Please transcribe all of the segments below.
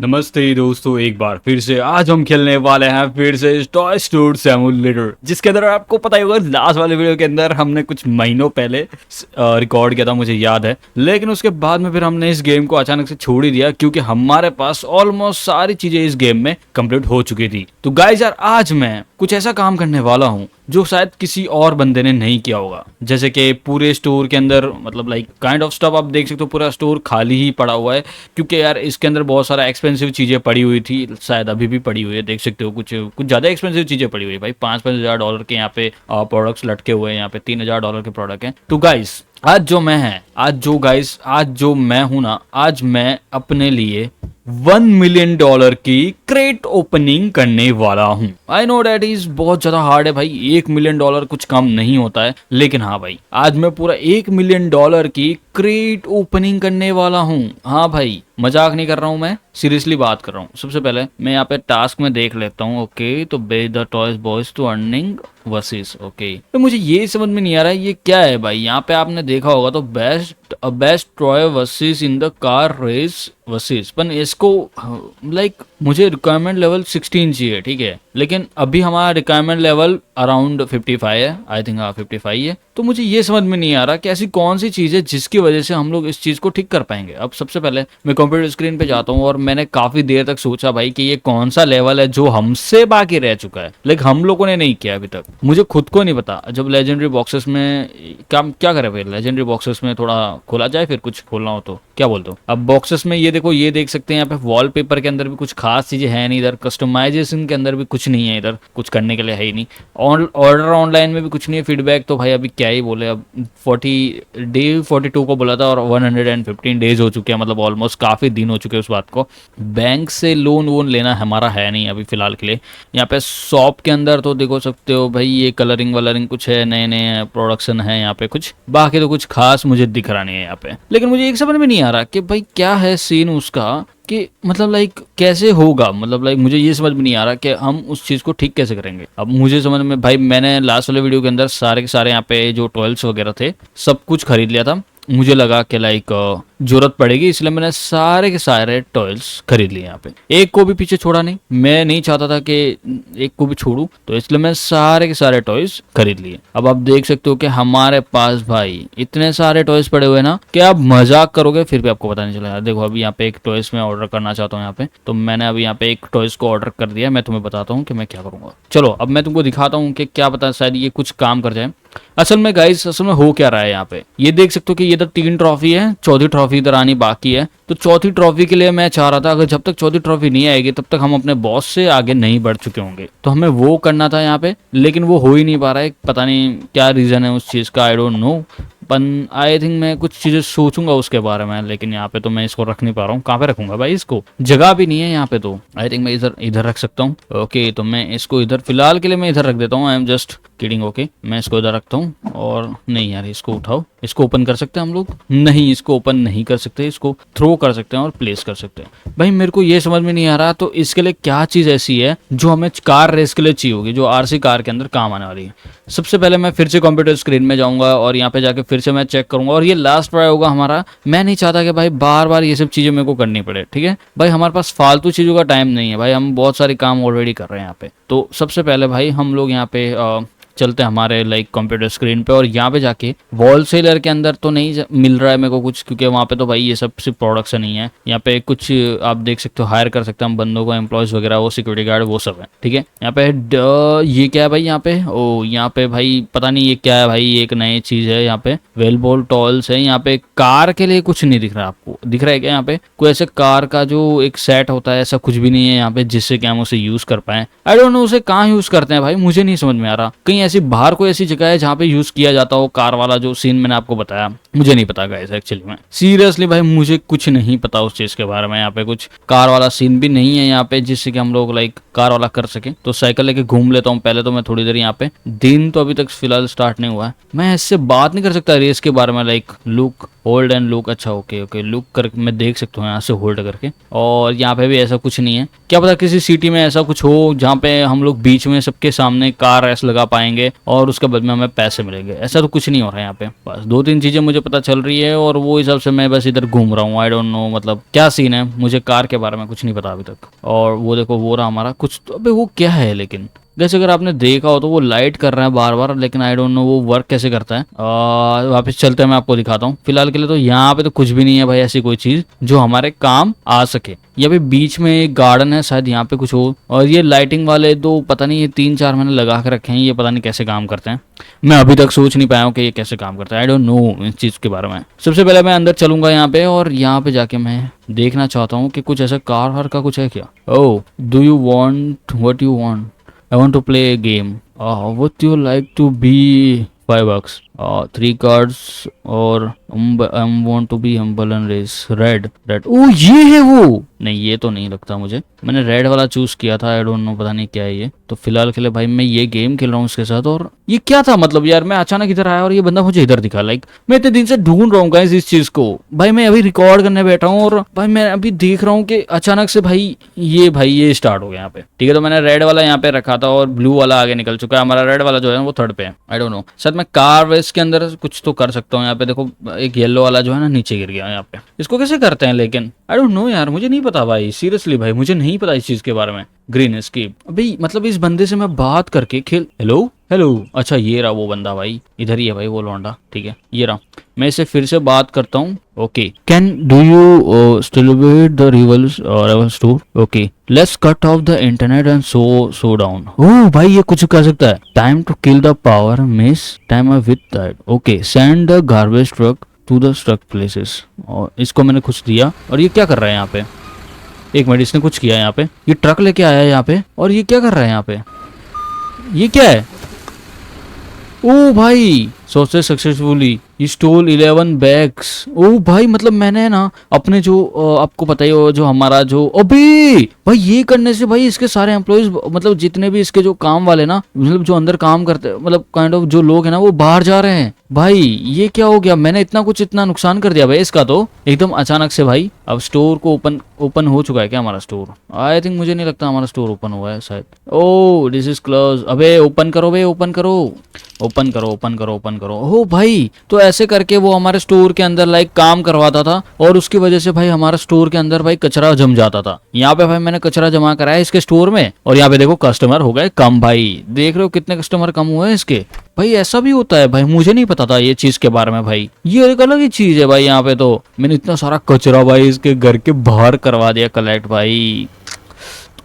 नमस्ते दोस्तों, एक बार फिर से आज हम खेलने वाले हैं फिर से टॉय स्टोर सिमुलेटर, जिसके अंदर आपको पता ही होगा लास्ट वाले वीडियो के अंदर हमने कुछ महीनों पहले रिकॉर्ड किया था, मुझे याद है। लेकिन उसके बाद में फिर हमने इस गेम को अचानक से छोड़ ही दिया क्योंकि हमारे पास ऑलमोस्ट सारी चीजें इस गेम में कंप्लीट हो चुकी थी। तो गाइस यार, आज मैं कुछ ऐसा काम करने वाला हूँ जो शायद किसी और बंदे ने नहीं किया होगा। जैसे कि पूरे स्टोर के अंदर मतलब लाइक काइंड ऑफ स्टफ आप देख सकते हो, पूरा स्टोर खाली ही पड़ा हुआ है क्योंकि यार इसके अंदर बहुत सारा एक्सपेंसिव चीजें पड़ी हुई थी, शायद अभी भी पड़ी हुई है। देख सकते हो कुछ कुछ ज्यादा एक्सपेंसिव चीजें पड़ी हुई है भाई। $5,000 के यहाँ पे प्रोडक्ट्स लटके हुए हैं, यहाँ पे $3,000 के प्रोडक्ट हैं। तो गाइस आज जो मैं हूं ना, आज मैं अपने लिए $1 मिलियन की क्रेट ओपनिंग करने वाला हूं। आई नो डैट इज बहुत ज्यादा हार्ड है भाई, $1 मिलियन कुछ कम नहीं होता है। लेकिन हाँ भाई, आज मैं पूरा $1 मिलियन की क्रेट ओपनिंग करने वाला हूं। हाँ भाई, मजाक नहीं कर रहा हूं, मैं सीरियसली बात कर रहा हूँ। सबसे पहले मैं यहाँ पे टास्क में देख लेता हूँ। ओके, तो बेच the toys boys to earning versus. Okay, तो मुझे ये समझ में नहीं आ रहा है ये क्या है भाई। यहाँ पे आपने देखा होगा तो best toy versus in the car race versus, पर इसको लाइक मुझे रिक्वायरमेंट लेवल 16 चाहिए, ठीक है। लेकिन अभी हमारा रिक्वायरमेंट लेवल अराउंड 55 है, आई थिंक। हाँ 55 है। तो मुझे ये समझ में नहीं आ रहा कि ऐसी कौन सी चीज है जिसकी वजह से हम लोग इस चीज को ठीक कर पाएंगे। अब सबसे पहले मैं कंप्यूटर स्क्रीन पे जाता हूँ और मैंने काफी देर तक सोचा भाई कि ये कौन सा लेवल है जो हमसे बाकी रह चुका है, लेकिन हम लोगों ने नहीं किया अभी तक। मुझे खुद को नहीं पता। जब लेजेंडरी बॉक्सेस में क्या करे भाई, लेजेंडरी बॉक्सेस में थोड़ा खोला जाए, फिर कुछ खोलना हो तो क्या बोलते हो। अब बॉक्सेस में ये देखो, ये देख सकते हैं यहाँ पे वॉलपेपर के अंदर भी कुछ खास चीजें है नहीं, इधर कस्टमाइजेशन के अंदर भी कुछ नहीं है, इधर कुछ करने के लिए है ही नहीं। ऑर्डर ऑनलाइन में भी कुछ नहीं है, फीडबैक तो भाई अभी क्या ही बोले। अब 42 को बोला था और 115 डेज हो चुके हैं, मतलब ऑलमोस्ट काफी दिन हो चुके हैं उस बात को। बैंक से लोन वोन लेना हमारा है नहीं अभी फिलहाल के लिए। यहाँ पे शॉप के अंदर तो देखो सकते हो भाई, ये कलरिंग वलरिंग कुछ है, नए नए प्रोडक्शन है यहाँ पे कुछ, बाकी तो कुछ खास मुझे दिख रहा नहीं है यहाँ पे। लेकिन मुझे एक समझ में नहीं आ रहा कि भाई क्या है सीन उसका, कि मतलब लाइक कैसे होगा। मतलब लाइक मुझे ये समझ में नहीं आ रहा कि हम उस चीज को ठीक कैसे करेंगे। अब मुझे समझ में भाई, मैंने लास्ट वाले वीडियो के अंदर सारे के सारे यहाँ पे जो टॉयल्स वगैरह थे सब कुछ खरीद लिया था। मुझे लगा कि लाइक जरूरत पड़ेगी, इसलिए मैंने सारे के सारे टॉयल्स खरीद लिए। यहाँ पे एक को भी पीछे छोड़ा नहीं, मैं नहीं चाहता था कि एक को भी छोड़ू, तो इसलिए मैं सारे के सारे टॉयज खरीद लिए। अब आप देख सकते हो कि हमारे पास भाई इतने सारे टॉयज पड़े हुए ना कि आप मजाक करोगे फिर भी आपको पता नहीं चलेगा। देखो अभी यहाँ पे एक टॉयज में ऑर्डर करना चाहता हूँ यहाँ पे, तो मैंने अभी यहाँ पे एक टॉयज को ऑर्डर कर दिया। मैं तुम्हें बताता हूँ कि मैं क्या करूंगा। चलो अब मैं तुमको दिखाता हूँ कि क्या पता शायद ये कुछ काम कर जाए। असल में गाइस, असल में हो क्या रहा है यहाँ पे, ये देख सकते हो कि ये तो 3 ट्रॉफी है, चौथी ट्रॉफी इधर आनी बाकी है। तो चौथी ट्रॉफी के लिए मैं चाह रहा था, अगर जब तक चौथी ट्रॉफी नहीं आएगी तब तक हम अपने बॉस से आगे नहीं बढ़ चुके होंगे, तो हमें वो करना था यहाँ पे। लेकिन वो हो ही नहीं पा रहा है, पता नहीं क्या रीजन है उस चीज का, आई डोंट नो। पन आई थिंक मैं कुछ चीजें सोचूंगा उसके बारे में, लेकिन यहाँ पे तो मैं इसको रख नहीं पा रहा हूँ। कहाँ पे रखूंगा भाई इसको, जगह भी नहीं है यहाँ पे। तो आई थिंक मैं इधर रख सकता हूँ। ओके, तो मैं इसको इधर फिलहाल के लिए मैं इधर रख देता हूँ। I am just kidding. Okay, मैं इसको इधर रखता हूँ। और नहीं यार, इसको उठाओ, इसको ओपन कर सकते हैं हम लोग? नहीं, इसको ओपन नहीं कर सकते, इसको थ्रो कर सकते हैं और प्लेस कर सकते हैं। भाई मेरे को ये समझ में नहीं आ रहा, तो इसके लिए क्या चीज ऐसी है जो हमें कार रेस के लिए चाहिए होगी, जो आरसी कार के अंदर काम आने वाली है। सबसे पहले मैं फिर से कंप्यूटर स्क्रीन में जाऊंगा और यहाँ पे जाके फिर से मैं चेक करूंगा, और ये लास्ट ट्राई होगा हमारा। मैं नहीं चाहता कि भाई बार बार ये सब चीजें मेरे को करनी पड़े, ठीक है भाई। हमारे पास फालतू चीजों का टाइम नहीं है भाई, हम बहुत सारे काम ऑलरेडी कर रहे हैं यहाँ पे। तो सबसे पहले भाई हम लोग यहाँ पे चलते हैं हमारे लाइक कंप्यूटर स्क्रीन पे, और यहाँ पे जाके वॉल सेलर के अंदर तो नहीं मिल रहा है मेरे को कुछ, क्योंकि वहाँ पे तो भाई ये सब सिर्फ प्रोडक्शन नहीं है। यहाँ पे कुछ आप देख सकते हो, हायर कर सकते हैं हम बंदों को, एम्प्लॉयज वगैरह, वो सिक्योरिटी गार्ड वो सब है, ठीक है। यहाँ पे ये क्या है भाई, यहाँ पे ओ यहाँ पे भाई पता नहीं ये क्या है भाई, एक नई चीज है यहाँ पे। वेलबोल टॉल्स है यहाँ पे। कार के लिए कुछ नहीं दिख रहा, आपको दिख रहा है क्या यहाँ पे? कोई ऐसे कार का जो एक सेट होता है, ऐसा कुछ भी नहीं है यहाँ पे जिससे कि हम उसे यूज कर पाए। आई डोंट नो उसे कहाँ यूज करते हैं भाई, मुझे नहीं समझ में आ रहा। कहीं ऐसी बाहर कोई ऐसी जगह है जहाँ पे यूज किया जाता हो कार वाला जो सीन मैंने आपको बताया? मुझे नहीं पता गाइस, एक्चुअली में सीरियसली भाई मुझे कुछ नहीं पता उस चीज के बारे में। यहाँ पे कुछ कार वाला सीन भी नहीं है यहाँ पे जिससे कि हम लोग लाइक कार वाला कर सके। तो साइकिल लेके घूम लेता हूँ पहले तो मैं थोड़ी देर यहाँ पे। दिन तो अभी तक फिलहाल स्टार्ट नहीं हुआ है, मैं इससे बात नहीं कर सकता रेस के बारे में। Like look, hold and look. अच्छा ओके ओके, लुक कर मैं देख सकता हूँ यहाँ से होल्ड करके। और यहाँ पे भी ऐसा कुछ नहीं है, क्या पता किसी सिटी में ऐसा कुछ हो जहाँ पे हम लोग बीच में सबके सामने कार रेस लगा पाएंगे और उसके बाद में हमें पैसे मिलेंगे। ऐसा तो कुछ नहीं हो रहा है यहाँ पे। बस 2-3 चीजें मुझे पता चल रही है और वो हिसाब से मैं बस इधर घूम रहा हूँ। आई डोंट नो मतलब क्या सीन है, मुझे कार के बारे में कुछ नहीं पता अभी तक। और वो देखो वो रहा हमारा कुछ तो, अबे वो क्या है लेकिन जैसे अगर आपने देखा हो तो वो लाइट कर रहा है बार बार, लेकिन आई डोंट नो वो वर्क कैसे करता है। वापस चलते हैं, मैं आपको दिखाता हूँ। फिलहाल के लिए तो यहाँ पे तो कुछ भी नहीं है भाई ऐसी कोई चीज जो हमारे काम आ सके। यहाँ पे बीच में एक गार्डन है, शायद यहाँ पे कुछ हो। और ये लाइटिंग वाले दो पता नहीं, ये 3-4 मैंने लगा के रखे हैं, ये पता नहीं कैसे काम करते हैं। मैं अभी तक सोच नहीं पाया हूँ कि ये कैसे काम करता है। आई डोंट नो इस चीज के बारे में। सबसे पहले मैं अंदर चलूंगा यहाँ पे, और यहाँ पे जाके मैं देखना चाहता हूँ कि कुछ ऐसा कार वार का कुछ है क्या। Oh, do you want what you want? I want to play a game. What you like to be? $5. 3 cards or want to be humble and race. Red. Oh, ये है वो। नहीं ये तो नहीं लगता मुझे, मैंने रेड वाला चूज किया था। आई डोंट नो पता नहीं क्या है ये। तो फिलहाल के लिए भाई मैं ये गेम खेल रहा हूँ उसके साथ। और ये क्या था मतलब यार, मैं अचानक इधर आया और ये बंदा मुझे इधर दिखा। लाइक मैं इतने दिन से ढूंढ रहा हूँ गाइस इस चीज को। भाई मैं अभी रिकॉर्ड करने बैठा हूँ और भाई मैं अभी देख रहा हूँ कि अचानक से भाई ये स्टार्ट हो गया यहाँ पे। ठीक है, तो मैंने रेड वाला यहाँ पे रखा था और ब्लू वाला आगे निकल चुका है। हमारा रेड वाला जो है वो थर्ड पे है। आई डोंट नो, शायद मैं कार रेस के अंदर कुछ तो कर सकता हूँ। यहाँ पे देखो एक येलो वाला जो है ना नीचे गिर गया यहाँ पे। इसको कैसे करते हैं लेकिन आई डोंट नो यार, मुझे नहीं पता भाई, सीरियसली भाई मुझे नहीं पता इस चीज के बारे में। ग्रीन एस्केप अभी मतलब इस बंदे से मैं बात करके खेल। हेलो हेलो, अच्छा ये रहा वो बंदा भाई, इधर ही है भाई वो लौंडा। ठीक है ये रहा, मैं इससे फिर से बात करता हूँ। Okay, can do you steal it the rival store? Okay, let's cut off the internet and so down. ओह भाई ये कुछ कर सकता है। Time to kill the power miss time with that. Okay, send the garbage truck to the struck places. और इसको मैंने कुछ दिया और ये क्या कर रहा है यहाँ पे? एक मिनट, इसने कुछ किया यहाँ पे, ये ट्रक लेके आया है यहाँ पे और ये क्या कर रहा है यहाँ पे? ये क्या है? ओ भाई, सोचे सक्सेसफुली ही स्टोल 11 बैग्स। ओ भाई मतलब मैंने ना अपने जो आपको पता ही हो जो हमारा जो अबे भाई ये करने से भाई इसके सारे एम्प्लॉइज मतलब जितने भी इसके जो काम वाले ना मतलब जो अंदर काम करते मतलब काइंड ऑफ जो लोग हैं ना वो बाहर जा रहे हैं। भाई ये क्या हो गया, मैंने इतना नुकसान कर दिया भाई इसका तो एकदम अचानक से भाई। अब स्टोर को ओपन हो चुका है क्या हमारा स्टोर? आई थिंक, मुझे नहीं लगता हमारा स्टोर ओपन हुआ है शायद। ओ दिस इज क्लोज। अबे ओपन करो भाई, ओपन करो ओपन करो ओपन करो ओपन करो। ओ भाई तो ऐसे करके वो हमारे स्टोर के अंदर लाइक काम करवाता था और उसकी वजह से भाई हमारा स्टोर के अंदर भाई कचरा जम जाता था। यहाँ पे भाई मैंने कचरा जमा कराया इसके स्टोर में और यहाँ पे देखो कस्टमर हो गए कम। भाई देख रहे हो कितने कस्टमर कम हुए हैं इसके। भाई ऐसा भी होता है भाई, मुझे नहीं पता था ये चीज के बारे में भाई। ये एक अलग ही चीज है भाई। यहाँ पे तो मैंने इतना सारा कचरा भाई इसके घर के बाहर करवा दिया कलेक्ट भाई।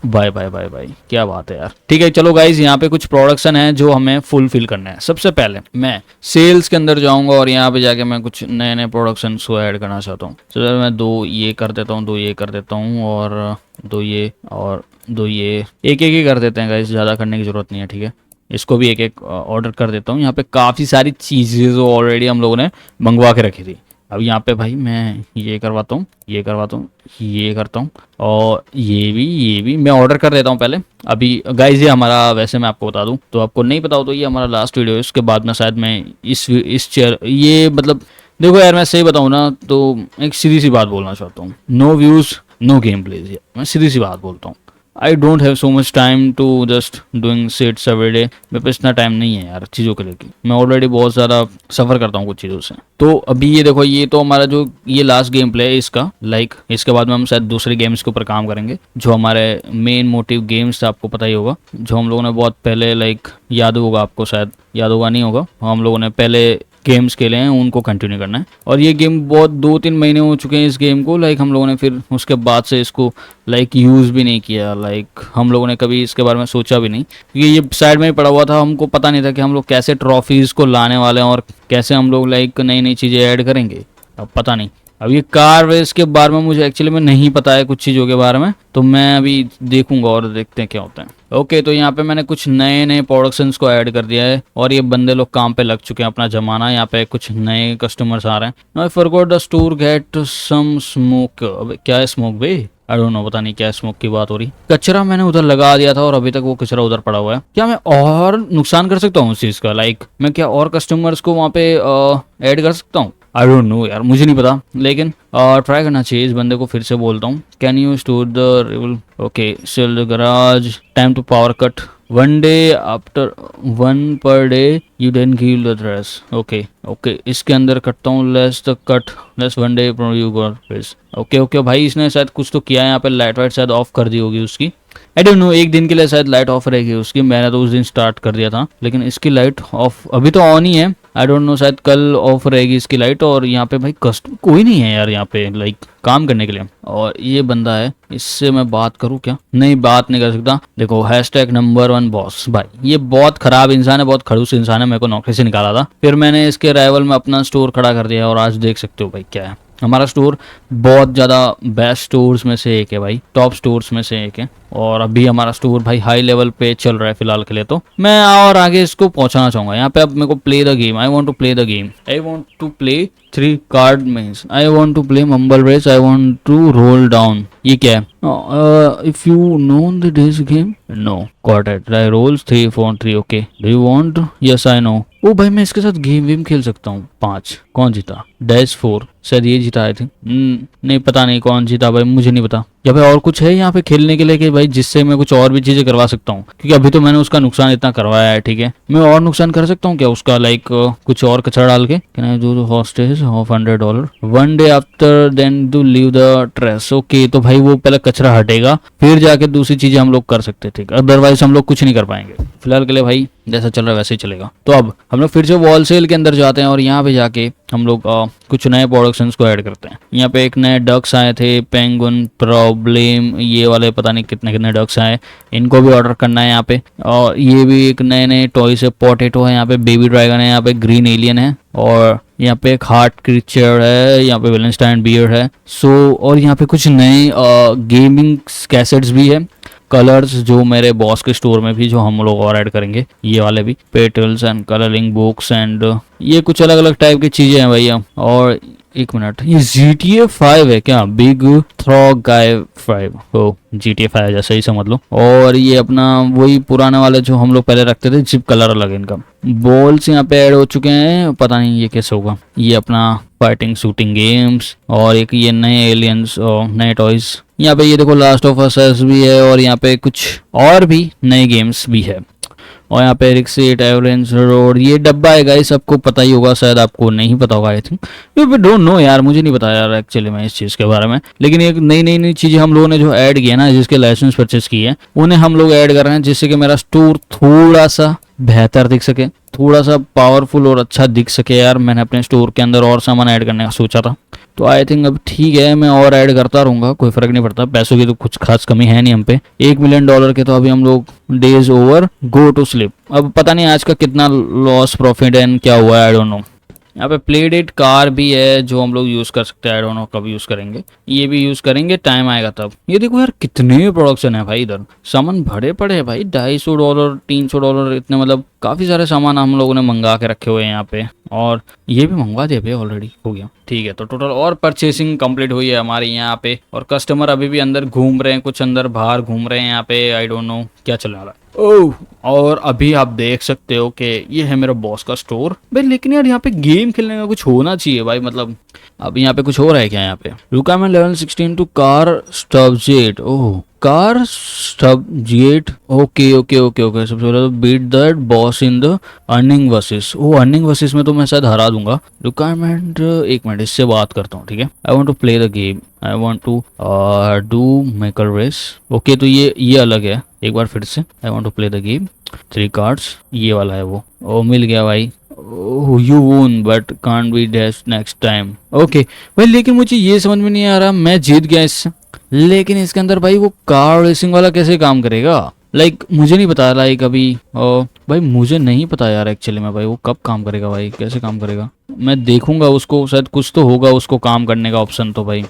बाय बाय बाय बाय, क्या बात है यार। ठीक है चलो गाइज, यहाँ पे कुछ प्रोडक्शन है जो हमें फुलफिल करना है। सबसे पहले मैं सेल्स के अंदर जाऊंगा और यहाँ पे जाके मैं कुछ नए नए प्रोडक्शन को ऐड करना चाहता हूँ। चलो मैं 2 ये कर देता हूँ, 2 ये कर देता हूँ और 2 ये और 2 ये, एक ही कर देते हैं गाइज, ज़्यादा करने की जरूरत नहीं है। ठीक है, इसको भी एक ऑर्डर कर देता हूँ। यहाँ पे काफ़ी सारी चीज़ें जो ऑलरेडी हम लोगों ने मंगवा के रखी थी। अब यहाँ पे भाई मैं ये करवाता हूँ, ये करवाता हूँ, ये करता हूँ और ये भी मैं ऑर्डर कर देता हूँ पहले। अभी गाइज ये हमारा, वैसे मैं आपको बता दूँ तो आपको नहीं पता हो तो ये हमारा लास्ट वीडियो है। उसके बाद में शायद मैं इस चेयर ये मतलब देखो यार मैं सही बताऊँ ना तो एक सीधी सी बात बोलना चाहता हूँ। No views no game plays, मैं सीधी सी बात बोलता हूँ। I don't have so much time to just doing sets every day. मेरे पास इतना टाइम नहीं है यार चीज़ों के लेके, मैं ऑलरेडी बहुत ज़्यादा सफ़र करता हूँ कुछ चीज़ों से। तो अभी ये देखो ये तो हमारा जो ये लास्ट गेम प्ले है इसका, लाइक इसके बाद में हम शायद दूसरे गेम्स के ऊपर काम करेंगे जो हमारे मेन मोटिव गेम्स थे। आपको पता ही होगा जो हम लोगों ने बहुत पहले लाइक याद होगा आपको, शायद याद होगा नहीं होगा, हम लोगों ने पहले गेम्स खेले हैं उनको कंटिन्यू करना है। और ये गेम बहुत 2-3 महीने हो चुके हैं इस गेम को, लाइक हम लोगों ने फिर उसके बाद से इसको लाइक यूज़ भी नहीं किया। लाइक हम लोगों ने कभी इसके बारे में सोचा भी नहीं क्योंकि ये साइड में ही पड़ा हुआ था। हमको पता नहीं था कि हम लोग कैसे ट्रॉफीज़ को लाने वाले हैं और कैसे हम लोग लाइक नई नई चीज़ें ऐड करेंगे, अब पता नहीं। अब ये कार रेस के बारे में मुझे एक्चुअली में नहीं पता है कुछ चीज़ों के बारे में, तो मैं अभी देखूंगा और देखते हैं क्या होता है। ओके तो यहाँ पे मैंने कुछ नए नए प्रोडक्शंस को ऐड कर दिया है और ये बंदे लोग काम पे लग चुके हैं अपना जमाना। यहाँ पे कुछ नए कस्टमर्स आ रहे हैं। No I forgot the store get some smoke. अबे क्या है स्मोक भाई? आई डोंट नो, पता नहीं क्या स्मोक की बात हो रही। कचरा मैंने उधर लगा दिया था और अभी तक वो कचरा उधर पड़ा हुआ है। क्या मैं और नुकसान कर सकता हूँ उस चीज़ का? लाइक मैं क्या और कस्टमर्स को वहाँ पे ऐड कर सकता हूँ? आई डोंट नो यार, मुझे नहीं पता, लेकिन ट्राई करना चाहिए। इस बंदे को फिर से बोलता हूँ, can you store the rival? Okay, sell the garage, time to power cut. 1 day after 1 per day you then give the dress. Okay okay, इसके अंदर करता हूँ less the cut less 1 day you got. Okay okay भाई, इसने शायद कुछ तो किया है यहाँ पे, लाइट वाइट शायद ऑफ कर दी होगी उसकी। आई डोंट नो, एक दिन के लिए शायद लाइट ऑफ रहेगी उसकी, मैंने तो उस दिन स्टार्ट कर दिया था, लेकिन इसकी लाइट ऑफ अभी तो ऑन ही है। आई डोंट नो, शायद कल ऑफ रहेगी इसकी लाइट। और यहाँ पे भाई कस्ट कोई नहीं है यार यहाँ पे लाइक काम करने के लिए। और ये बंदा है, इससे मैं बात करूँ क्या? नहीं, बात नहीं कर सकता। देखो #1 बॉस, भाई ये बहुत खराब इंसान है, बहुत खड़ूस इंसान है, मेरे को नौकरी से निकाला था, फिर मैंने इसके राइवल में अपना स्टोर खड़ा कर दिया और आज देख सकते हो भाई क्या है हमारा स्टोर। बहुत ज़्यादा बेस्ट स्टोर्स में से एक है भाई, टॉप स्टोर्स में से एक है। और अभी हमारा स्टोर भाई हाई लेवल पे चल रहा है फिलहाल के लिए, तो मैं और आगे इसको पहुंचाना चाहूंगा। यहाँ पे अब मेरे को play the game, I want to play the game, I want to play 3 card means, I want to play mumble race, I want to roll down. ये क्या है? If you know this game, no got it, I rolls 3 4 3। Okay, do you want? Yes I know. ओ भाई, मैं इसके साथ game वेम खेल सकता हूँ। 5 कौन जीता? -4 शायद ये जीता आई थिंक। नहीं पता नहीं कौन जीता भाई, मुझे नहीं पता। या भाई और कुछ है यहाँ पे खेलने के लिए कि भाई जिससे मैं कुछ और भी चीजें करवा सकता हूँ? क्योंकि अभी तो मैंने उसका नुकसान इतना करवाया है, ठीक है। मैं और नुकसान कर सकता हूँ क्या उसका, लाइक कुछ और कचरा डाल के? Can I do the hostage of $100 1 day after then to leave the trace. Okay, तो भाई वो पहले कचरा हटेगा फिर जाके दूसरी चीजें हम लोग कर सकते हैं, ठीक। अदरवाइज हम लोग कुछ नहीं कर पाएंगे। फिलहाल के लिए भाई जैसा चल रहा है वैसे ही चलेगा। तो अब हम लोग फिर से वॉल सेल के अंदर जाते हैं और यहाँ पे जाके हम लोग कुछ नए प्रोडक्शंस को ऐड करते हैं। यहाँ पे एक नए डक्स आए थे, पेंगुइन, प्रॉब्लम, ये वाले पता नहीं कितने कितने डक्स आए, इनको भी ऑर्डर करना है यहाँ पे। और ये भी एक नए नए टॉयज है, पोटैटो है, यहाँ पे बेबी ड्रैगन है, यहाँ पे ग्रीन एलियन है, और यहाँ पे एक हार्ट क्रीचर है, यहाँ पे वेलेंस्टाइन बियर है। सो और यहाँ पे कुछ नए गेमिंग कैसेट्स भी है, कलर्स जो मेरे बॉस के स्टोर में भी जो हम लोग और ऐड करेंगे, ये वाले भी, petals and colouring books and ये कुछ अलग अलग टाइप की चीजें हैं भैया। और एक मिनट, ये GTA 5 है क्या? बिग थ्रो गाय 5 हो, GTA 5 जैसा ही समझ लो। और ये अपना वही पुराने वाले जो हम लोग पहले रखते थे, जिप कलर अलग है इनका। बॉल्स यहाँ पे ऐड हो चुके हैं, पता नहीं ये कैसे होगा। ये अपना फाइटिंग शूटिंग गेम्स, और एक ये नए एलियंस और नए टॉयज। यहाँ पे ये देखो लास्ट ऑफ अस भी है, और यहाँ पे कुछ और भी नए गेम्स भी है। और यहाँ पे रिक्सेट एवरेंस रोड, ये डब्बा है गाइस, सबको पता ही होगा, शायद आपको नहीं पता होगा। I think you don't know यार, मुझे नहीं पता यार एक्चुअली में इस चीज़ के बारे में। लेकिन एक नई चीज़ें हम लोगों ने जो ऐड किया ना, जिसके लाइसेंस परचेस किए हैं, उन्हें हम लोग ऐड कर रहे हैं, जिससे कि मेरा स्टोर थोड़ा सा बेहतर दिख सके, थोड़ा सा पावरफुल और अच्छा दिख सके। यार मैंने अपने स्टोर के अंदर और सामान ऐड करने का सोचा था, तो आई थिंक अब ठीक है, मैं और ऐड करता रहूंगा, कोई फर्क नहीं पड़ता। पैसों की तो कुछ खास कमी है नहीं हम पे। $1 मिलियन के तो अभी हम लोग days over go to slip. अब पता नहीं आज का कितना लॉस प्रॉफिट एंड क्या हुआ है, आई डोंट नो। यहाँ पे प्ले डेट कार भी है जो हम लोग यूज कर सकते हैं, आई डोंट नो कब यूज करेंगे, ये भी यूज करेंगे, टाइम आएगा तब। ये देखो यार कितने प्रोडक्शन है भाई, इधर सामान भरे पड़े हैं भाई, $250 $300 इतने, मतलब काफी सारे सामान हम लोगों ने मंगा के रखे हुए हैं यहाँ पे। और ये भी मंगवा दिया भाई, ऑलरेडी हो गया, ठीक है। तो टोटल और परचेसिंग कंप्लीट हुई है हमारी यहाँ पे, और कस्टमर अभी भी अंदर घूम रहे हैं, कुछ अंदर बाहर घूम रहे हैं यहाँ पे, आई डोंट नो क्या चलने वाला है। ओह, और अभी आप देख सकते हो कि ये है मेरा बॉस का स्टोर भाई। लेकिन यार यहाँ पे गेम खेलने का कुछ होना चाहिए भाई, मतलब अब यहाँ पे कुछ हो रहा है क्या? यहाँ पे रिक्वायरमेंट लेवल 16 टू कार स्टबजेट। ओह, कार स्टबजेट, ओके ओके ओके ओके। सबसे पहले तो beat that boss in the earning verses. Oh earning verses में तो मैं शायद हरा दूंगा। रिक्वायरमेंट, एक मिनट इससे बात करता हूँ, ठीक है। I want to play the game, I want to do maker race. Okay, तो ये अलग है, एक बार फिर से I want to play the game, 3 cards, ये वाला है वो। ओ मिल गया भाई। You won but can't be dashed next time। Okay भाई, लेकिन मुझे ये समझ में नहीं आ रहा, मैं जीत गया इससे, लेकिन इसके अंदर भाई वो कार रेसिंग वाला कैसे काम करेगा? लाइक मुझे नहीं पता, लाइक अभी भाई मुझे नहीं पता यार एक्चुअली में भाई वो कब काम करेगा, भाई कैसे काम करेगा। मैं देखूंगा उसको, शायद कुछ तो होगा उसको काम करने का ऑप्शन तो भाई।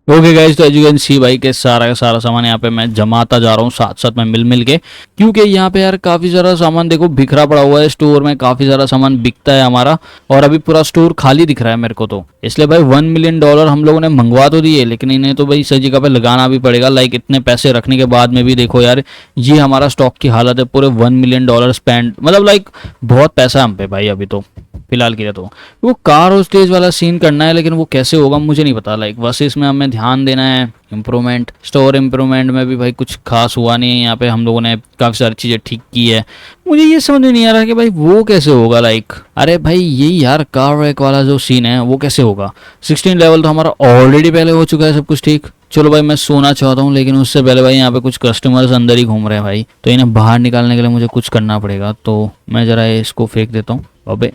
ओके गाइस, तो एज यू कैन सी भाई के सारा का सारा सामान यहाँ पे मैं जमाता जा रहा हूँ साथ साथ में मिल के, क्योंकि यहाँ पे यार काफी सारा सामान देखो बिखरा पड़ा हुआ है स्टोर में, काफी सारा सामान बिकता है हमारा, और अभी पूरा स्टोर खाली दिख रहा है मेरे को। तो इसलिए भाई $1 मिलियन हम लोगों ने मंगवा तो दिए, लेकिन इन्हें तो भाई सही जगह पे लगाना भी पड़ेगा। लाइक इतने पैसे रखने के बाद में भी देखो यार ये हमारा स्टॉक की हालत है, पूरे $1 मिलियन स्पेंड, मतलब लाइक बहुत पैसा हम पे भाई अभी तो। फिलहाल के लिए तो वो कार और स्टेज वाला सीन करना है, लेकिन वो कैसे होगा मुझे नहीं पता। लाइक बस इसमें हमें ध्यान देना है। इम्प्रूवमेंट, स्टोर इम्प्रूवमेंट में भी भाई कुछ खास हुआ नहीं है। यहाँ पे हम लोगों ने काफ़ी सारी चीज़ें ठीक की है। मुझे ये समझ में नहीं आ रहा कि भाई वो कैसे होगा। लाइक अरे भाई ये यार कार रैक वाला जो सीन है वो कैसे होगा। 16 लेवल तो हमारा ऑलरेडी पहले हो चुका है, सब कुछ ठीक। चलो भाई मैं सोना चाहता हूँ, लेकिन उससे पहले भाई यहाँ पे कुछ कस्टमर्स अंदर ही घूम रहे हैं भाई, तो इन्हें बाहर निकालने के लिए मुझे कुछ करना पड़ेगा। तो मैं ज़रा इसको फेंक देता हूँ। अबे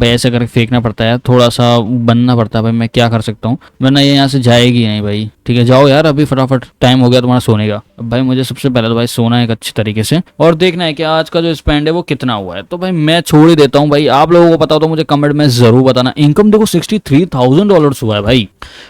ऐसे करके फेंकना पड़ता है, थोड़ा सा बनना पड़ता है भाई। मैं क्या कर सकता हूँ, वरना ये यहाँ से जाएगी नहीं भाई। ठीक है जाओ यार, अभी फटाफट टाइम हो गया तुम्हारा सोने का। अब भाई मुझे सबसे पहले तो भाई सोना है एक अच्छे तरीके से, और देखना है कि आज का जो स्पेंड है वो कितना हुआ है। तो भाई मैं छोड़ ही देता हूँ भाई, आप लोगों को पता हो तो मुझे कमेंट में जरूर बताना। इनकम देखो $63,000 हुआ है भाई,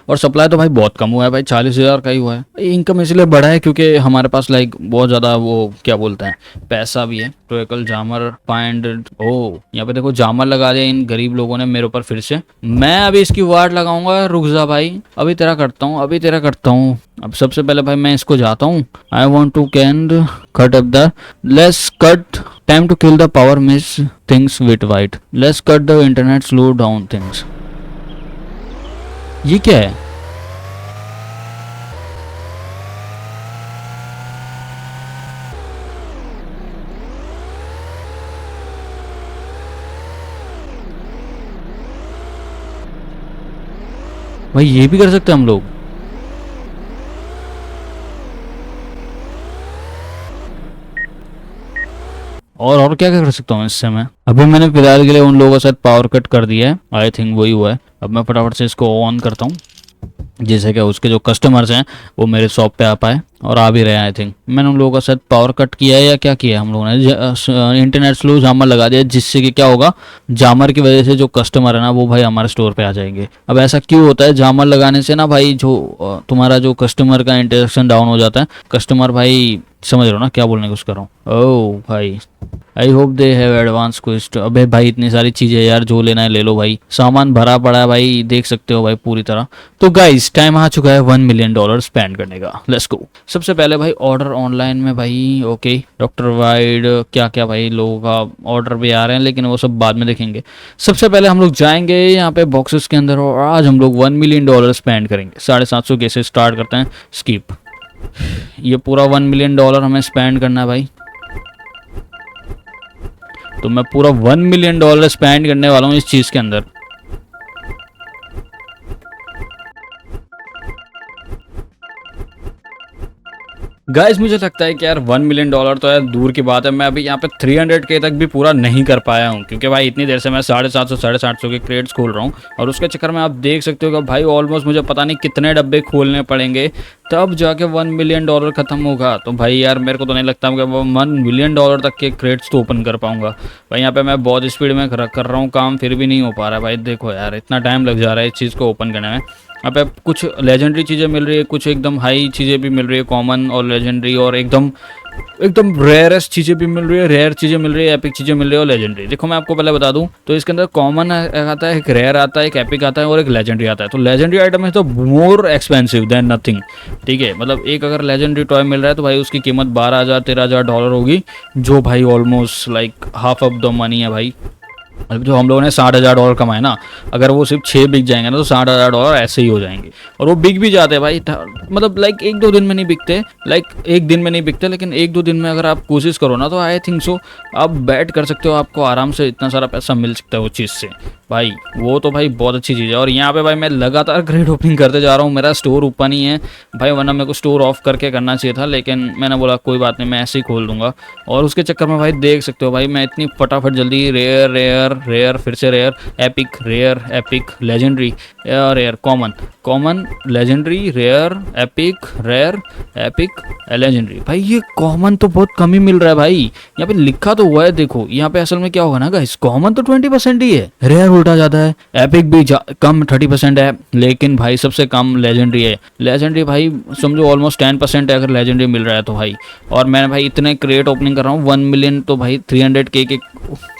और सप्लाई तो भाई बहुत कम हुआ है भाई, 40,000 का ही हुआ है। इनकम इसलिए बढ़ा है क्योंकि हमारे पास लाइक बहुत ज़्यादा वो क्या बोलते हैं पैसा भी है। तो एकल जामर फाइंड, ओ यहाँ पे देखो जामर लगा दिया इन गरीब लोगों ने मेरे ऊपर फिर से। मैं अभी इसकी वार्ड लगाऊंगा, रुक जा भाई, अभी तेरा करता हूँ, अभी तेरा करता हूँ। अब सबसे पहले भाई मैं इसको जाता हूँ। I want to can cut up the less cut time to kill the power miss things with white, less cut the internet slow down things. ये क्या है? भाई ये भी कर सकते हैं हम लोग। और क्या क्या कर सकता हूँ इससे मैं? अभी मैंने फिलहाल के लिए उन लोगों के साथ पावर कट कर दिया है, आई थिंक वही हुआ है। अब मैं फटाफट से इसको ऑन करता हूँ, जैसे कि उसके जो कस्टमर्स हैं वो मेरे शॉप पे आ पाए, और आ भी रहे हैं। आई थिंक मैंने उन लोगों का शायद पावर कट किया है या क्या किया है हम लोगों ने, इंटरनेट स्लो जामर लगा दिया, जिससे कि क्या होगा, जामर की वजह से जो कस्टमर है ना वो भाई हमारे स्टोर पे आ जाएंगे। अब ऐसा क्यों होता है, जामर लगाने से ना भाई जो तुम्हारा जो कस्टमर का इंटरेक्शन डाउन हो जाता है। कस्टमर भाई समझ रहे हो ना क्या बोलने की कोशिश कर रहा हूँ। ओह भाई I hope they have advance quest. अबे भाई इतनी सारी चीज़ें यार, जो लेना है ले लो भाई, सामान भरा पड़ा है भाई, देख सकते हो भाई पूरी तरह। तो गाइस टाइम आ चुका है $1 मिलियन स्पेंड करने का, लेट्स गो। सबसे पहले भाई ऑर्डर ऑनलाइन में भाई, ओके डॉक्टर वाइड क्या क्या भाई लोगों का ऑर्डर भी आ रहे हैं, लेकिन वो सब बाद में देखेंगे। सबसे पहले हम लोग जाएंगे यहाँ पे बॉक्सेस के अंदर, और आज हम लोग $1 मिलियन स्पेंड करेंगे। 750 के से स्टार्ट करते हैं, स्किप। ये पूरा $1 मिलियन हमें स्पेंड करना है भाई, तो मैं पूरा $1 मिलियन स्पेंड करने वाला हूँ इस चीज के अंदर। गाइस मुझे लगता है कि यार $1 मिलियन तो यार दूर की बात है। मैं अभी यहाँ पे 300K तक भी पूरा नहीं कर पाया हूँ, क्योंकि भाई इतनी देर से मैं 750 के क्रेड्स खोल रहा हूँ, और उसके चक्कर में आप देख सकते हो कि भाई ऑलमोस्ट मुझे पता नहीं कितने डब्बे खोलने पड़ेंगे तब जाके $1 मिलियन खत्म होगा। तो भाई यार मेरे को तो नहीं लगता कि वो $1 मिलियन तक के क्रेड्स तो ओपन कर पाऊंगा भाई। यहाँ पे मैं बहुत स्पीड में कर रहा हूँ काम, फिर भी नहीं हो पा रहा है भाई। देखो यार इतना टाइम लग जा रहा है इस चीज़ को ओपन करने में। यहाँ पे कुछ लेजेंडरी चीज़ें मिल रही है, कुछ एकदम हाई चीज़ें भी मिल रही है, कॉमन और लेजेंडरी, और एकदम रेयरेस्ट चीज़ें भी मिल रही है, रेयर चीज़ें मिल रही है, एपिक चीज़ें मिल रही है और लेजेंडरी। देखो मैं आपको पहले बता दूं तो इसके अंदर कॉमन आता है, एक रेयर आता है, एक एपिक आता है और एक लेजेंडरी आता है। तो लेजेंडरी आइटम है तो मोर एक्सपेंसिव देन नथिंग, ठीक है। मतलब एक अगर लेजेंडरी टॉय मिल रहा है तो भाई उसकी कीमत $12,000-13,000 होगी, जो भाई almost like half of the money है भाई। जो हम लोगों ने $60,000 कमाए ना, अगर वो सिर्फ 6 बिक जाएंगे ना तो $60,000 ऐसे ही हो जाएंगे। और वो बिक भी जाते हैं भाई, मतलब लाइक 1-2 दिन में नहीं बिकते, लाइक एक दिन में नहीं बिकते, लेकिन 1-2 दिन में अगर आप कोशिश करो ना तो आई थिंक सो आप बैट कर सकते हो, आपको आराम से इतना सारा पैसा मिल सकता है वो चीज़ से भाई। वो तो भाई बहुत अच्छी चीज़ है। और यहाँ पे भाई मैं लगातार ग्रेड ओपनिंग करते जा रहा हूँ, मेरा स्टोर ओपन ही है भाई, वरना मेरे को स्टोर ऑफ करके करना चाहिए था, लेकिन मैंने बोला कोई बात नहीं मैं ऐसे ही खोल दूंगा। और उसके चक्कर में भाई देख सकते हो भाई मैं इतनी फटाफट जल्दी रेयर रेयर रेयर फिर से rare epic rare epic legendary rare common common legendary rare epic rare epic legendary. भाई ये कॉमन तो बहुत कम ही मिल रहा है भाई, यहाँ पे लिखा तो हुआ है। देखो यहाँ पे असल में क्या होगा ना गाइस, कॉमन तो 20% ही है, रेयर उल्टा जाता है, एपिक भी कम 30% है, लेकिन भाई सबसे कम लेजेंडरी है। लेजेंडरी भाई समझो ऑलमोस्ट 10% है अगर लेजेंडरी मिल रहा है तो भाई। और मैं भाई इतने क्रिएट ओपनिंग कर रहा हूँ, 1 मिलियन तो भाई 300K के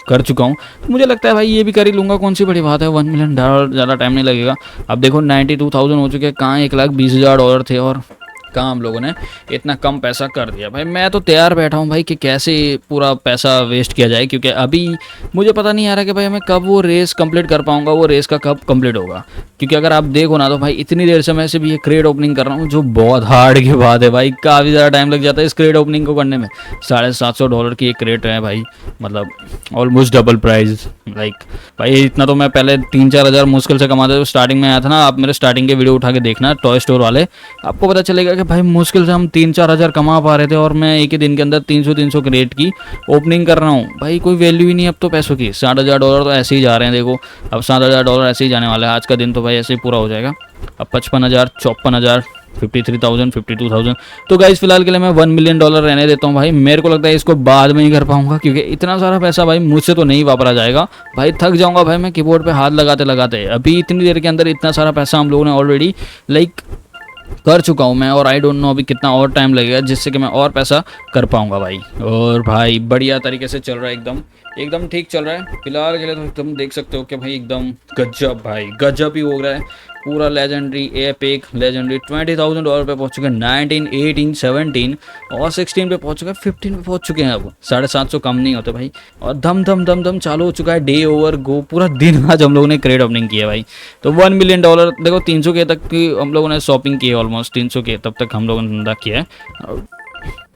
कर चुका हूँ, तो मुझे लगता है भाई ये भी कर ही लूँगा, कौन सी बड़ी बात है। $1 मिलियन ज़्यादा टाइम नहीं लगेगा। अब देखो 92,000 हो चुके हैं, कहाँ $1,20,000 थे, और कहाँ हम लोगों ने इतना कम पैसा कर दिया भाई। मैं तो तैयार बैठा हूँ भाई कि कैसे पूरा पैसा वेस्ट किया जाए, क्योंकि अभी मुझे पता नहीं आ रहा कि भाई मैं कब वो रेस कंप्लीट कर पाऊंगा, वो रेस का कब कंप्लीट होगा। क्योंकि अगर आप देखो ना तो भाई इतनी देर से मैं सिर्फ ये क्रेड ओपनिंग कर रहा हूँ, जो बहुत हार्ड की बात है भाई। काफ़ी ज़्यादा टाइम लग जाता है इस क्रेड ओपनिंग को करने में। $750 की एक क्रेट है भाई, मतलब ऑलमोस्ट डबल प्राइस। लाइक भाई इतना तो मैं पहले 3-4 हज़ार मुश्किल से कमाता था स्टार्टिंग में आया था ना। आप मेरे स्टार्टिंग के वीडियो उठा के देखना टॉय स्टोर वाले, आपको पता चलेगा कि भाई मुश्किल से हम 3-4 हज़ार कमा पा रहे थे, और मैं एक ही दिन के अंदर 300 क्रेट की ओपनिंग कर रहा हूँ भाई। कोई वैल्यू ही नहीं अब तो पैसों की। $60,000 तो ऐसे ही जा रहे हैं, देखो अब $7,000 ऐसे ही जाने वाला है। आज का दिन तो भाई ऐसे ही पूरा हो जाएगा। अब 55,000, 54,000, 53,000, 52,000। तो गाइस फिलहाल के लिए मैं $1 मिलियन रहने देता हूँ भाई। मेरे को लगता है इसको बाद में ही कर पाऊंगा, क्योंकि इतना सारा पैसा भाई मुझसे तो नहीं वापरा जाएगा भाई। थक जाऊंगा भाई मैं कीबोर्ड पे हाथ लगाते लगाते। अभी इतनी देर के अंदर इतना सारा पैसा हम लोगों ने ऑलरेडी लाइक कर चुका हूँ मैं, और आई डोंट नो अभी कितना और टाइम लगेगा जिससे कि मैं और पैसा कर पाऊंगा भाई। और भाई बढ़िया तरीके से चल रहा है, एकदम एकदम ठीक चल रहा है फिलहाल के लिए। तो एकदम देख सकते हो कि भाई एकदम गजब भाई, गजब ही हो रहा है पूरा। लेजेंडरी एपिक लेजेंडरी $20,000 पे पहुंच चुके हैं, 19, 18, 17 और 16 पे पहुंच चुके हैं, 15 पे पहुंच चुके हैं। अब 750 कम नहीं होते भाई। और धम धम धम धम चालू हो चुका है डे ओवर गो। पूरा दिन आज हम लोगों ने क्रेड ओपनिंग किया भाई। तो $1 मिलियन देखो 300 के तक की हम लोगों ने शॉपिंग की है, ऑलमोस्ट 300 के तब तक हम लोगों ने धंधा किया है।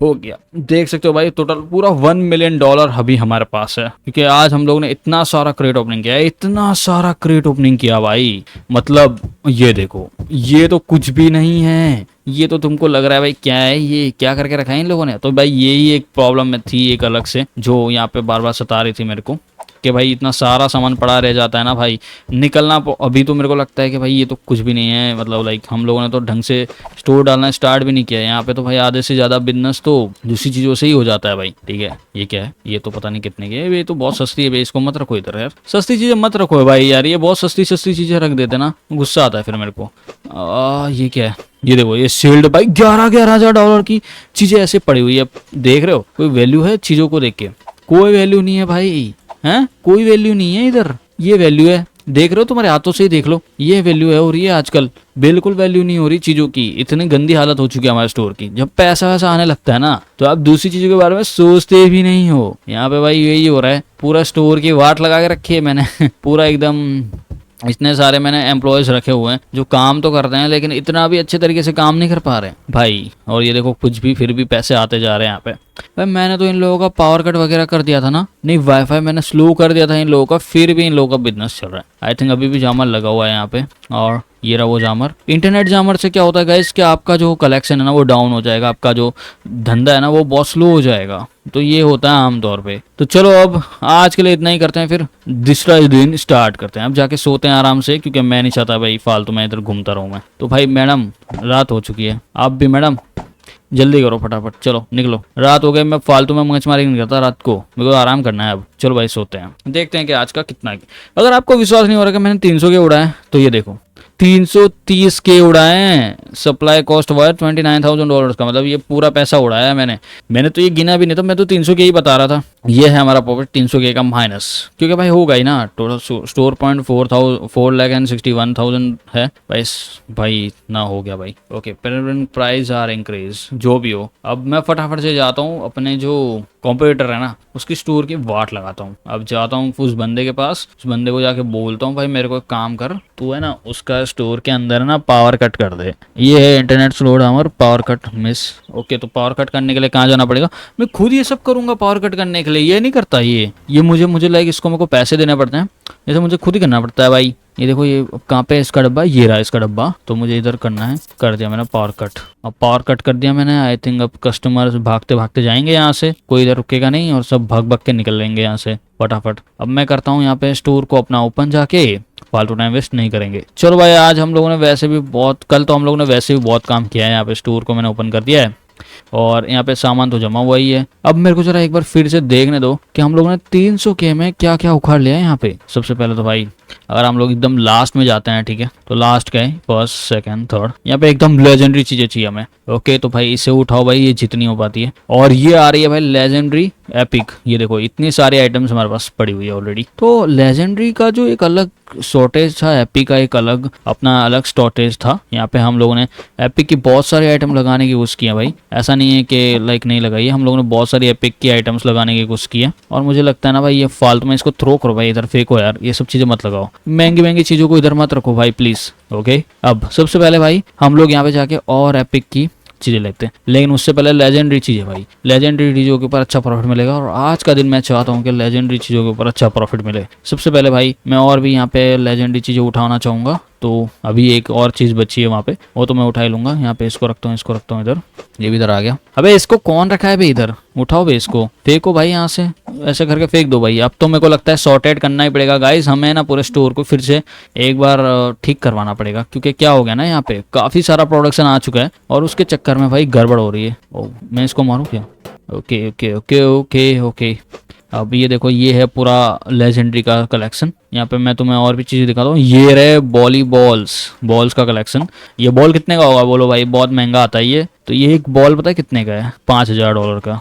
हो गया, देख सकते हो भाई टोटल पूरा $1 मिलियन अभी हमारे पास है, क्योंकि आज हम लोगों ने इतना सारा क्रेट ओपनिंग किया है, इतना सारा क्रेट ओपनिंग किया भाई। मतलब ये देखो, ये तो कुछ भी नहीं है। ये तो तुमको लग रहा है भाई क्या है, ये क्या करके रखा है इन लोगों ने। तो भाई यही एक प्रॉब्लम में थी एक अलग से, जो यहाँ पे बार बार सता रही थी मेरे को, कि भाई इतना सारा सामान पड़ा रह जाता है ना भाई, निकलना। अभी तो मेरे को लगता है कि भाई ये तो कुछ भी नहीं है। मतलब लाइक हम लोगों ने तो ढंग से स्टोर डालना स्टार्ट भी नहीं किया यहाँ पे। तो भाई आधे से ज़्यादा बिजनेस तो दूसरी चीज़ों से ही हो जाता है भाई। ठीक है, ये क्या है, ये तो पता नहीं कितने की है, ये तो बहुत सस्ती है भाई, इसको मत रखो इधर यार। सस्ती चीज़ें मत रखो भाई यार, ये बहुत सस्ती सस्ती चीज़ें रख देते ना, गुस्सा आता है फिर मेरे को। ये क्या है, ये देखो ये शील्ड भाई $11,000 की चीज़ें ऐसे पड़ी हुई है। देख रहे हो, कोई वैल्यू है चीज़ों को देख के? कोई वैल्यू नहीं है भाई, हैं कोई वैल्यू नहीं है इधर। ये वैल्यू है, देख रहे हो, तुम्हारे हाथों से ही देख लो, ये वैल्यू है। और ये आजकल बिल्कुल वैल्यू नहीं हो रही चीजों की। इतनी गंदी हालत हो चुकी है हमारे स्टोर की। जब पैसा वैसा आने लगता है ना, तो आप दूसरी चीजों के बारे में सोचते भी नहीं हो। यहाँ पे भाई यही हो रहा है, पूरा स्टोर की वाट लगा के रखी है मैंने पूरा एकदम। इतने सारे मैंने एम्प्लॉयज रखे हुए हैं जो काम तो करते हैं, लेकिन इतना भी अच्छे तरीके से काम नहीं कर पा रहे भाई। और ये देखो कुछ भी फिर भी पैसे आते जा रहे हैं यहाँ पे भाई। मैंने तो इन लोगों का पावर कट वगैरह कर दिया था ना, नहीं वाईफाई मैंने स्लो कर दिया था इन लोगों का, फिर भी इन लोगों का बिजनेस चल रहा है। आई थिंक अभी भी जामर लगा हुआ है यहाँ पे। और ये रहा वो जामर। इंटरनेट जामर से क्या होता है गाइस कि आपका जो कलेक्शन है ना वो डाउन हो जाएगा, आपका जो धंधा है ना वो बहुत स्लो हो जाएगा। तो ये होता है आमतौर पे। तो चलो अब आज के लिए इतना ही करते हैं, फिर दूसरा दिन स्टार्ट करते हैं। अब जाके सोते हैं आराम से, क्योंकि मैं नहीं चाहता भाई फालतू में इधर घूमता रहूँ मैं। तो भाई मैडम रात हो चुकी है, आप भी मैडम जल्दी करो फटाफट, चलो निकलो, रात हो गई। मैं फालतू में मगजमारी नहीं करता रात को, मेरे को आराम करना है अब। चलो भाई सोते हैं, देखते हैं कि आज का कितना है। अगर आपको विश्वास नहीं हो रहा कि मैंने 300 के उड़ाए, तो ये देखो 330 के उड़ाए हैं। सप्लाई कॉस्ट हुआ है $29,000 का, मतलब ये पूरा पैसा उड़ाया है मैंने तो ये गिना भी नहीं था, मैं तो 300 के ही बता रहा था। ये है हमारा प्रॉफिट 300 के का माइनस, क्योंकि भाई होगा ही ना। टोटल स्टोर पॉइंट 4,61,000 है भाई इतना हो गया भाई। ओके, प्राइस आर इंक्रीज, जो भी हो। अब मैं फटाफट से जाता हूँ अपने जो कॉम्पिटिटर है ना उसकी स्टोर की वाट लगाता हूँ। अब जाता हूँ उस बंदे के पास, उस बंदे को जाके बोलता हूँ भाई मेरे को एक काम कर, तू है ना उसका स्टोर के अंदर ना पावर कट कर दे। ये है internet slow down, power cut miss. Okay, तो पावर कट करने के लिए कहाँ जाना पड़ेगा? मैं खुद ये सब करूंगा पावर कट करने के लिए, ये नहीं करता ये मुझे लाइक इसको मेरे को पैसे देने पड़ते हैं, ये तो मुझे खुद ही करना पड़ता है भाई। ये देखो ये कहाँ पे इसका डब्बा, ये रहा इसका डब्बा, तो मुझे इधर करना है। कर दिया मैंने पावर कट, अब पावर कट कर दिया मैंने। आई थिंक अब कस्टमर भागते भागते जाएंगे यहाँ से, कोई इधर रुकेगा नहीं और सब भाग भाग के निकल लेंगे यहाँ से फटाफट। अब मैं करता हूँ यहाँ पे स्टोर को अपना ओपन, जाके फालतू टाइम वेस्ट नहीं करेंगे। चलो भाई आज हम लोगों ने वैसे भी बहुत, कल तो हम लोगों ने वैसे भी बहुत काम किया है। यहाँ पे स्टोर को मैंने ओपन कर दिया है और यहाँ पे सामान तो जमा हुआ ही है। अब मेरे को जरा एक बार फिर से देखने दो कि हम लोगों ने 300 के में क्या क्या उखाड़ लिया है यहाँ पे। सबसे पहले तो भाई अगर हम लोग एकदम लास्ट में जाते हैं, ठीक है, तो लास्ट का है, फर्स्ट सेकंड थर्ड, यहाँ पे एकदम लेजेंडरी चीजें चाहिए हमें। ओके तो भाई इसे उठाओ भाई, ये जितनी हो पाती है। और ये आ रही है भाई लेजेंडरी एपिक, ये देखो इतनी सारी आइटम्स हमारे पास पड़ी हुई है ऑलरेडी। तो लेजेंडरी का जो एक अलग शॉर्टेज था, एपिक का एक अलग अपना अलग शॉर्टेज था। यहाँ पे हम लोगों ने एपिक की बहुत सारी आइटम लगाने की कोशिश की है भाई, ऐसा नहीं है कि लाइक नहीं लगाई है, हम लोगों ने बहुत सारी एपिक की आइटम्स लगाने की कोशिश की है। और मुझे लगता है ना भाई ये फालतू में इसको थ्रो करो भाई, इधर फेंको यार, ये सब चीजें मत लगाओ, महंगी महंगी चीजों को इधर मत रखो भाई प्लीज। ओके अब सबसे पहले भाई हम लोग यहाँ पे जाके और एपिक की चीजें लेते हैं, लेकिन उससे पहले लेजेंडरी चीजें भाई, लेजेंडरी चीजों के ऊपर अच्छा प्रॉफिट मिलेगा। और आज का दिन मैं चाहता हूँ कि लेजेंडरी चीजों के ऊपर अच्छा प्रॉफिट मिले। सबसे पहले भाई मैं और भी यहाँ पे लेजेंडरी चीजें उठाना चाहूंगा, तो अभी एक और चीज बची है वहाँ पे, वो तो मैं उठा ही लूंगा। यहाँ पे इसको रखता हूँ, इसको रखता हूँ इधर, ये भी इधर आ गया। अबे इसको कौन रखा है भाई इधर, उठाओ भाई इसको, फेंको भाई यहाँ से, ऐसे करके फेंक दो भाई। अब तो मेरे को लगता है सॉर्टेड करना ही पड़ेगा गाइस, हमें ना पूरे स्टोर को फिर से एक बार ठीक करवाना पड़ेगा, क्योंकि क्या हो गया ना यहाँ पे काफी सारा प्रोडक्शन आ चुका है और उसके चक्कर में भाई गड़बड़ हो रही है। ओ मैं इसको मारूं क्या? Okay okay okay okay okay. अब ये देखो ये है पूरा लेजेंडरी का कलेक्शन। यहाँ पे मैं तुम्हें और भी चीजें दिखाता हूँ, ये रहे बॉली बॉल्स का कलेक्शन। ये बॉल कितने का होगा बोलो भाई, बहुत महंगा आता है ये। तो ये एक बॉल पता है कितने का है, $5000 का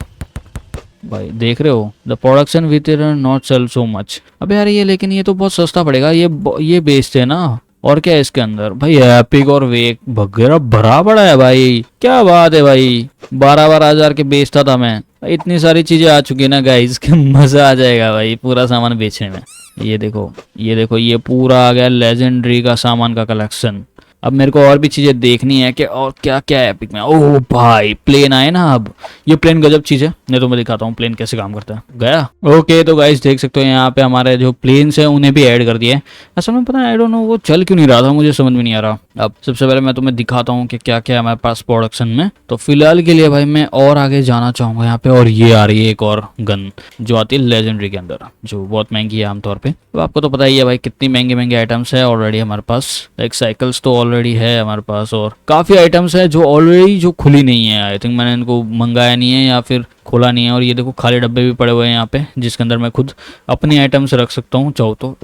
भाई, देख रहे हो। The production with not sell so much. अब यार ये लेकिन ये तो बहुत सस्ता पड़ेगा, ये बेचते हैं ना। और क्या है इसके अंदर भाई, एपिक और वेक वगैरह भरा पड़ा है भाई, क्या बात है भाई। 12,000 के बेचता था मैं, इतनी सारी चीजें आ चुकी है ना गाइस कि मजा आ जाएगा भाई पूरा सामान बेचने में। ये देखो ये देखो, ये पूरा आ गया लेजेंडरी का सामान का कलेक्शन। अब मेरे को और भी चीजें देखनी है कि और क्या क्या है एपिक में। ओह भाई प्लेन आए ना, अब ये प्लेन गजब चीज है, मैं तुम्हें दिखाता हूँ प्लेन कैसे काम करता है। गया ओके तो गाइस देख सकते हो यहाँ पे हमारे जो प्लेन्स है उन्हें भी ऐड कर दिया है। असल में पता है आई डोंट नो वो चल क्यों नहीं रहा था, मुझे समझ में नहीं आ रहा। अब सबसे पहले मैं तुम्हें दिखाता हूँ कि क्या क्या है हमारे पास प्रोडक्शन में। तो फिलहाल के लिए भाई मैं और आगे जाना चाहूंगा यहाँ पे, और ये आ रही है एक और गन जो आती है लेजेंडरी के अंदर, जो बहुत महंगी है आमतौर पे। तो आपको तो पता ही है भाई कितनी महंगे महंगे आइटम्स है ऑलरेडी हमारे पास, लाइक साइकिल्स तो ऑलरेडी है हमारे पास, और काफी आइटम्स है जो ऑलरेडी जो खुली नहीं है। आई थिंक मैंने इनको मंगाया नहीं है या फिर खोला नहीं है। और ये देखो खाली डब्बे भी पड़े हुए हैं यहाँ पे, जिसके अंदर मैं खुद अपनी आइटम्स रख सकता हूँ चाहो तो।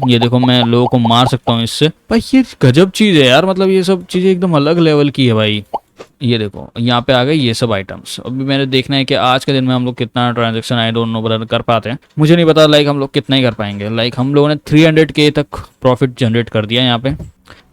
ये देखो मैं लोगों को मार सकता हूँ इससे भाई, ये गजब चीज है यार, मतलब ये सब चीजें एकदम अलग लेवल की है भाई। ये देखो यहाँ पे आ गए ये सब आइटम्स। अभी मैंने देखना है कि आज के दिन में हम लोग कितना ट्रांजैक्शन आई डोंट नो बता कर पाते हैं, मुझे नहीं पता लाइक हम लोग कितना ही कर पाएंगे। लाइक हम लोगों ने 300K तक प्रॉफिट जनरेट कर दिया यहाँ पे,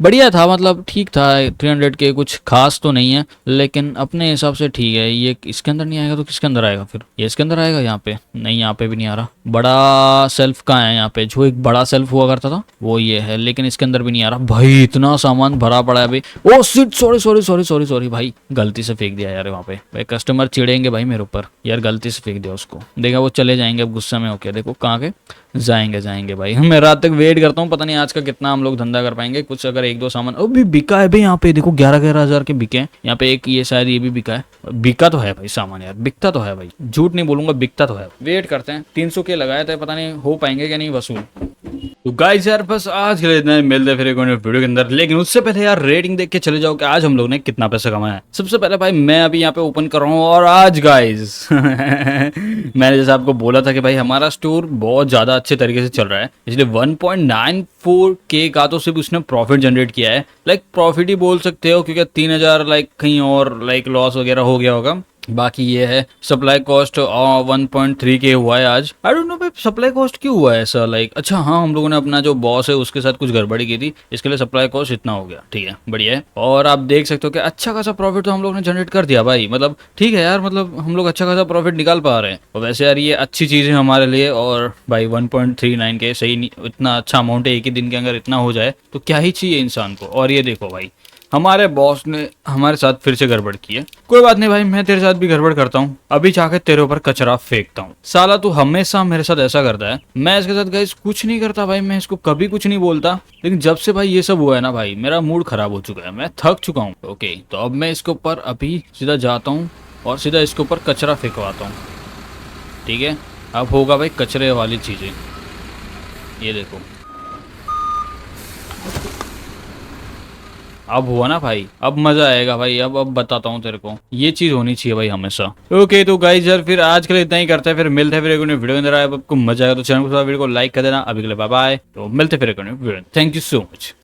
बढ़िया था, मतलब ठीक था। 300K कुछ खास तो नहीं है लेकिन अपने हिसाब से ठीक है। ये इसके अंदर नहीं आएगा तो किसके अंदर आएगा फिर, ये इसके अंदर आएगा, यहाँ पे नहीं, यहाँ पे भी नहीं आ रहा। बड़ा सेल्फ कहाँ है, यहाँ पे जो एक बड़ा सेल्फ हुआ करता था वो ये है, लेकिन इसके अंदर भी नहीं आ रहा भाई। इतना सामान भरा पड़ा है भाई। Oh shit, sorry sorry sorry sorry sorry भाई, गलती से फेंक दिया यार वहाँ पे। भाई कस्टमर चिढ़ेंगे भाई मेरे ऊपर, यार गलती से फेंक दिया उसको। देखा वो चले जाएंगे अब गुस्सा में होके, देखो कहाँ के जाएंगे भाई। मैं रात तक वेट करता हूँ, पता नहीं आज का कितना हम लोग धंधा कर पाएंगे। कुछ अगर एक दो सामान भी बिका है भाई यहाँ पे, देखो 11,000 के बिके हैं यहाँ पे। एक ये शायद ये भी बिका है, बिका तो है भाई सामान यार, बिकता तो है भाई, झूठ नहीं बोलूंगा, बिकता तो है। वेट करते हैं, 300K लगाए थे, पता नहीं हो पाएंगे क्या नहीं वसूल। तो गाइस यार बस आज के लिए इतना ही, मिलते फिर एक वीडियो के अंदर। लेकिन उससे पहले यार रेटिंग देख के चले जाओ कि आज हम लोग ने कितना पैसा कमाया है। सबसे पहले भाई मैं अभी यहाँ पे ओपन कर रहा हूँ, और आज गाइस मैंने जैसे आपको बोला था कि भाई हमारा स्टोर बहुत ज्यादा अच्छे तरीके से चल रहा है, इसलिए 1.94K का तो सिर्फ उसने प्रॉफिट जनरेट किया है। लाइक प्रॉफिट ही बोल सकते हो, क्योंकि 3,000 लाइक कहीं और लाइक लॉस वगैरह हो गया होगा। बाकी ये है सप्लाई कॉस्ट 1.3K हुआ है आज। आई डोंट नो भाई सप्लाई कॉस्ट क्यों हुआ है ऐसा, लाइक अच्छा हाँ हम लोगों ने अपना जो बॉस है उसके साथ कुछ गड़बड़ी की थी, इसके लिए सप्लाई कॉस्ट इतना हो गया, ठीक है बढ़िया है। और आप देख सकते हो कि अच्छा खासा प्रॉफिट तो हम लोग ने जनरेट कर दिया भाई, मतलब ठीक है यार, मतलब हम लोग अच्छा खासा प्रॉफिट निकाल पा रहे हैं। और वैसे यार ये अच्छी चीज़ है हमारे लिए। और भाई 1.39K सही नहीं, इतना अच्छा अमाउंट है एक ही दिन के अंदर इतना हो जाए तो क्या ही चाहिए इंसान को। और ये देखो भाई हमारे बॉस ने हमारे साथ फिर से गड़बड़ की है। कोई बात नहीं भाई, मैं तेरे साथ भी गड़बड़ करता हूँ, अभी जाकर तेरे ऊपर कचरा फेंकता हूँ। साला तू हमेशा मेरे साथ ऐसा करता है, मैं इसके साथ गाइस कुछ नहीं करता भाई, मैं इसको कभी कुछ नहीं बोलता। लेकिन जब से भाई ये सब हुआ है ना भाई, मेरा मूड खराब हो चुका है, मैं थक चुका हूँ। ओके तो अब मैं इसके ऊपर अभी सीधा जाता हूँ और सीधा इसके ऊपर कचरा फेंकवाता हूँ, ठीक है। अब होगा भाई कचरे वाली चीजें, ये देखो अब हुआ ना भाई, अब मजा आएगा भाई। अब बताता हूँ तेरे को, ये चीज होनी चाहिए भाई हमेशा। ओके तो गाइस यार फिर आज के लिए इतना ही करते हैं, फिर मिलते हैं फिर एक वीडियो के अंदर। आपको मजा आएगा तो चैनल को वीडियो को लाइक कर देना। अभी के लिए बाय बाय, तो मिलते हैं फिर एक video. Thank you so much.